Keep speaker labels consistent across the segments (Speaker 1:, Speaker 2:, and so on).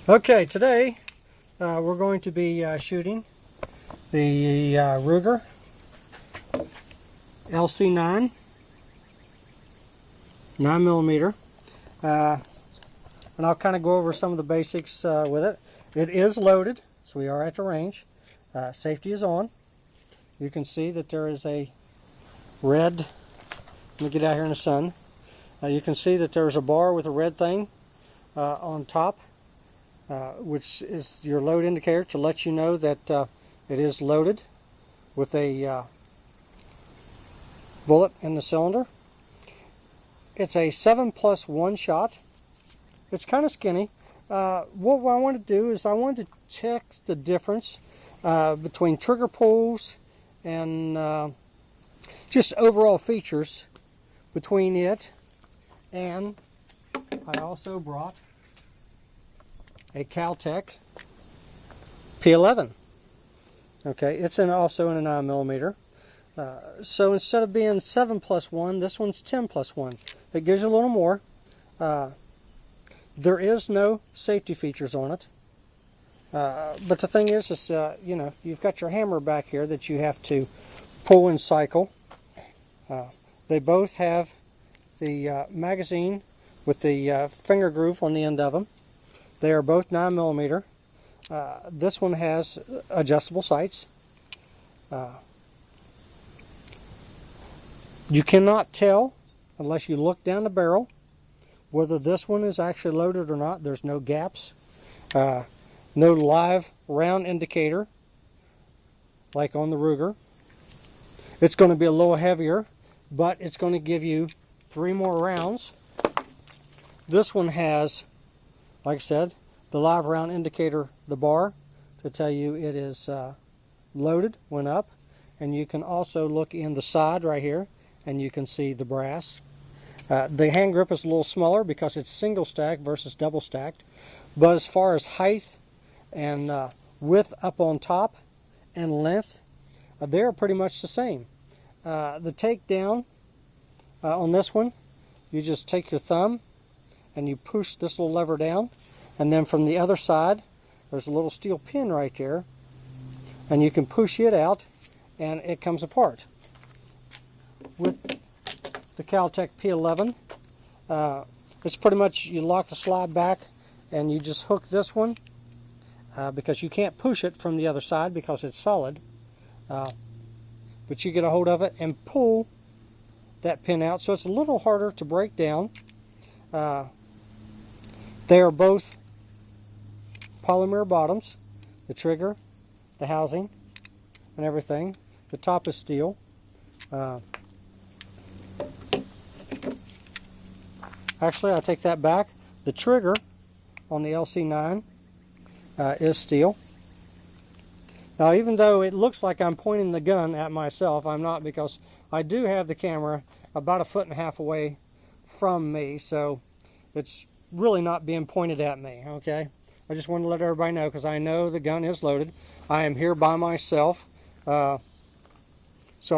Speaker 1: Okay, today we're going to be shooting the RUGER LC9 9mm, and I'll kind of go over some of the basics with it. It is loaded, so we are at the range. Safety is on. You can see that there is a red, let me get out here in the sun. You can see that there's a bar with a red thing on top, which is your load indicator to let you know that it is loaded with a bullet in the cylinder. It's a 7+1 shot. It's kind of skinny. What I want to do is I want to check the difference between trigger pulls and just overall features between it, and I also brought a KEL-TEC P11. Okay, it's also in a 9mm. So instead of being 7+1, this one's 10+1. It gives you a little more. There is no safety features on it. But the thing is you know, you've got your hammer back here that you have to pull and cycle. They both have the magazine with the finger groove on the end of them. They are both 9mm. This one has adjustable sights. You cannot tell unless you look down the barrel whether this one is actually loaded or not. There's no gaps, no live round indicator like on the RUGER. It's going to be a little heavier, but it's going to give you 3 more rounds. This one has, like I said, the live round indicator, the bar, to tell you it is loaded, went up. And you can also look in the side right here, and you can see the brass. The hand grip is a little smaller because it's single stack versus double stacked. But as far as height and width up on top and length, they're pretty much the same. The takedown on this one, you just take your thumb and you push this little lever down, and then from the other side there's a little steel pin right there, and you can push it out and it comes apart. With the KEL-TEC P11, it's pretty much, you lock the slide back and you just hook this one, because you can't push it from the other side because it's solid, but you get a hold of it and pull that pin out, so it's a little harder to break down. They are both polymer bottoms, the trigger, the housing, and everything. The top is steel. Actually, I take that back. The trigger on the LC9 is steel. Now, even though it looks like I'm pointing the gun at myself, I'm not, because I do have the camera about 1.5 feet away from me, so it's really not being pointed at me, okay? I just want to let everybody know, because I know the gun is loaded. I am here by myself, so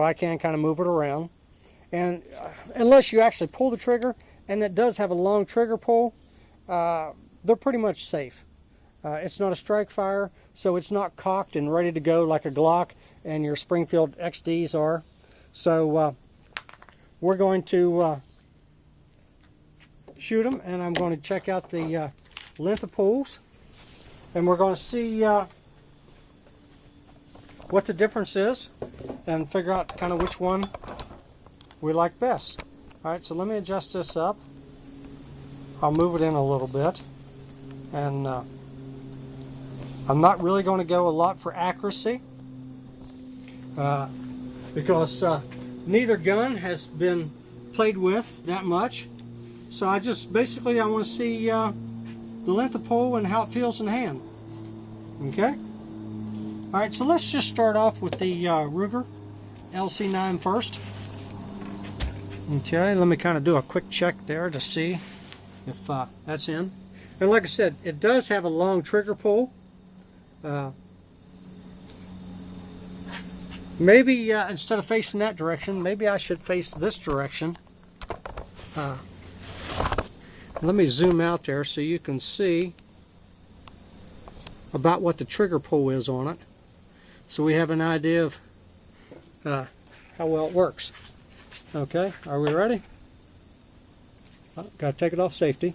Speaker 1: I can kind of move it around. And unless you actually pull the trigger, and it does have a long trigger pull, they're pretty much safe. It's not a strike fire, so it's not cocked and ready to go like a Glock and your Springfield XDs are. So we're going to shoot them, and I'm going to check out the length of pulls, and we're going to see what the difference is and figure out kind of which one we like best. Alright, so let me adjust this up. I'll move it in a little bit, and I'm not really going to go a lot for accuracy, because neither gun has been played with that much. So I just basically, I want to see the length of pull and how it feels in the hand. Okay? Alright, so let's just start off with the RUGER LC9 first. Okay, let me kind of do a quick check there to see if that's in. And like I said, it does have a long trigger pull. Maybe instead of facing that direction, maybe I should face this direction. Let me zoom out there so you can see about what the trigger pull is on it, so we have an idea of how well it works. Okay, are we ready? Oh, got to take it off safety.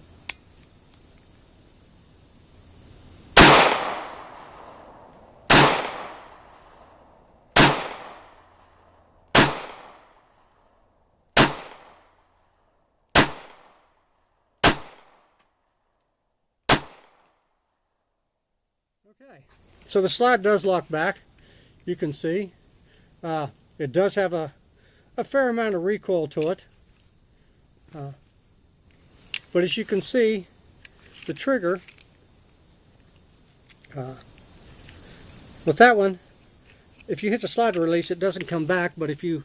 Speaker 1: Okay, so the slide does lock back. You can see it does have a fair amount of recoil to it. But as you can see, the trigger, with that one, if you hit the slide to release, it doesn't come back, but if you,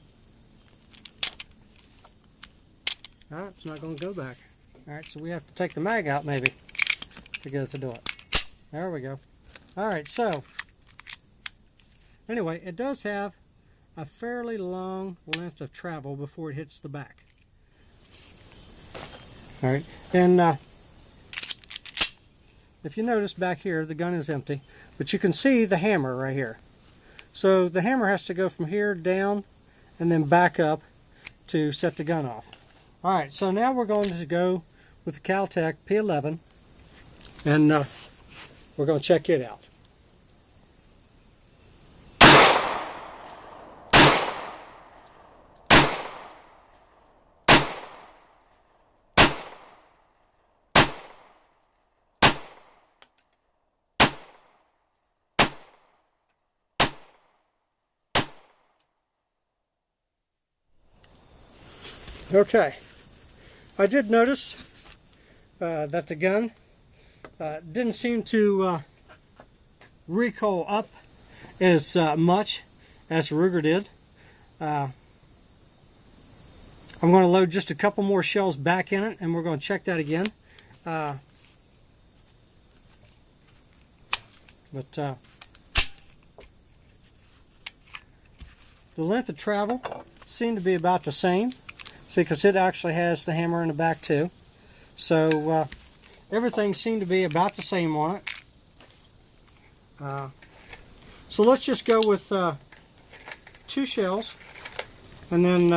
Speaker 1: it's not going to go back. Alright, so we have to take the mag out maybe to get it to do it. There we go. Alright, so anyway, it does have a fairly long length of travel before it hits the back. Alright, and if you notice back here, the gun is empty, but you can see the hammer right here. So the hammer has to go from here down and then back up to set the gun off. Alright, so now we're going to go with the KEL-TEC P11 and we're going to check it out. Okay, I did notice that the gun didn't seem to recoil up as much as Ruger did. I'm going to load just a couple more shells back in it and we're going to check that again. The length of travel seemed to be about the same. See, because it actually has the hammer in the back too. So everything seemed to be about the same on it. So let's just go with 2 shells, and then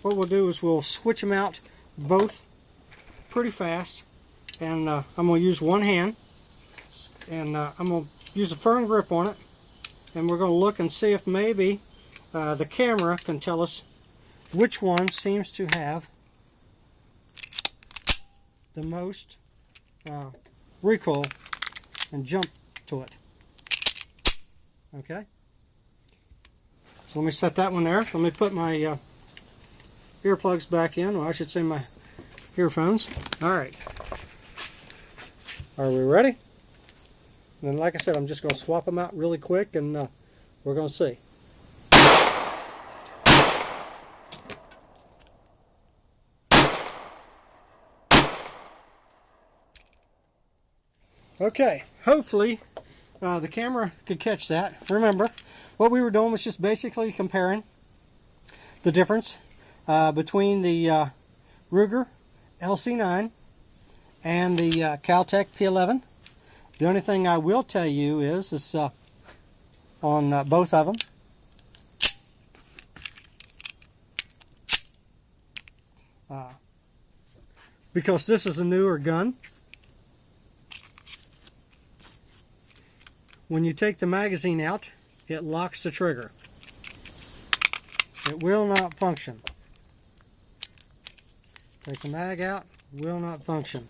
Speaker 1: what we'll do is we'll switch them out both pretty fast. And I'm going to use one hand, and I'm going to use a firm grip on it, and we're going to look and see if maybe the camera can tell us which one seems to have the most recoil and jump to it. Okay, so let me set that one there. Let me put my earplugs back in, or I should say my earphones. Alright, are we ready? And then, like I said, I'm just going to swap them out really quick and we're going to see. Okay, hopefully the camera could catch that. Remember, what we were doing was just basically comparing the difference between the RUGER LC9 and the KEL-TEC P11. The only thing I will tell you is on both of them, because this is a newer gun, when you take the magazine out, it locks the trigger. It will not function. Take the mag out, will not function.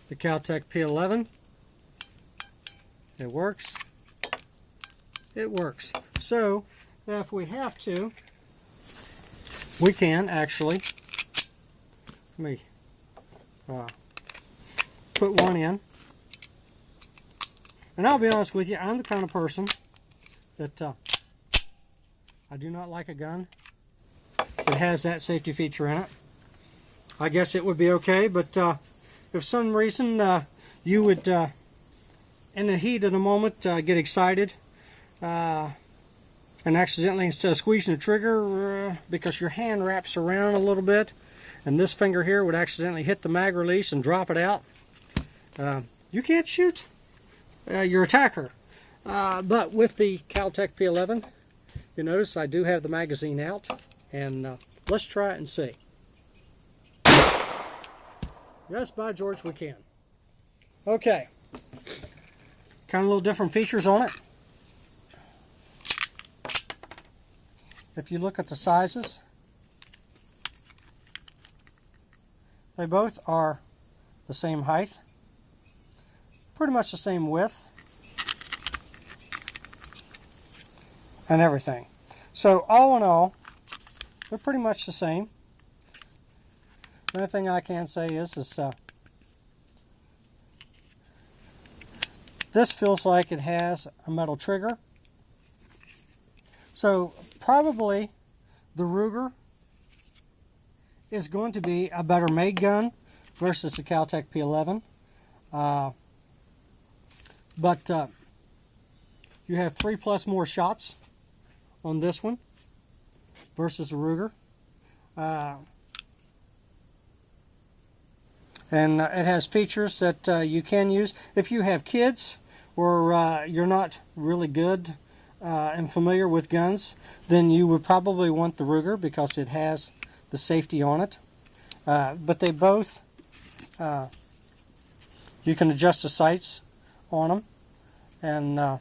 Speaker 1: The KEL-TEC P11, it works. It works. So, if we have to, we can actually, let me put one in. And I'll be honest with you, I'm the kind of person that I do not like a gun that has that safety feature in it. I guess it would be okay, but if some reason you would, in the heat of the moment, get excited and accidentally, instead of squeezing the trigger, because your hand wraps around a little bit, and this finger here would accidentally hit the mag release and drop it out, you can't shoot. your attacker. But with the KEL-TEC P11, you notice I do have the magazine out, and let's try it and see. Yes, by George, we can. Okay, kind of little different features on it. If you look at the sizes, they both are the same height, pretty much the same width, and everything. So all in all, they're pretty much the same. The only thing I can say is this feels like it has a metal trigger. So probably the Ruger is going to be a better made gun versus the KEL-TEC P11. But you have 3+ more shots on this one versus the Ruger. And it has features that you can use. If you have kids or you're not really good and familiar with guns, then you would probably want the Ruger because it has the safety on it. But they both, you can adjust the sights on them. And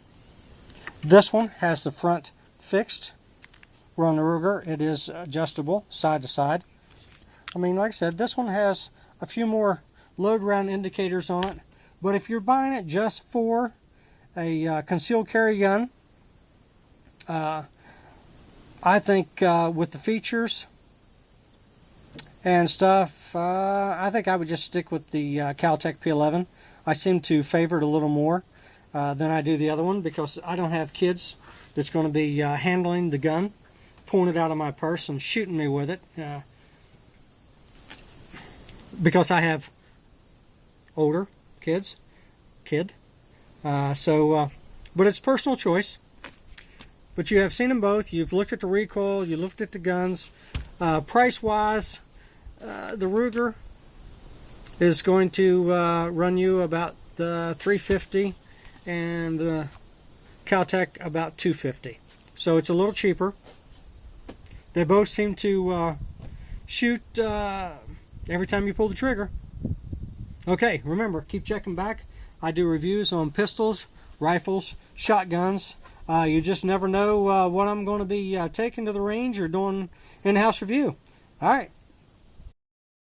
Speaker 1: this one has the front fixed, where on the Ruger it is adjustable side to side. I mean, like I said, this one has a few more load round indicators on it, but if you're buying it just for a concealed carry gun, I think with the features and stuff, I think I would just stick with the KEL-TEC P11. I seem to favor it a little more than I do the other one because I don't have kids that's going to be handling the gun, pulling it out of my purse and shooting me with it, because I have older kid. But it's personal choice. But you have seen them both. You've looked at the recoil. You looked at the guns. Price-wise, the Ruger is going to run you about $350, and the KEL-TEC about $250. So it's a little cheaper. They both seem to shoot every time you pull the trigger. Okay, remember, keep checking back. I do reviews on pistols, rifles, shotguns. You just never know what I'm going to be taking to the range or doing in-house review. All right.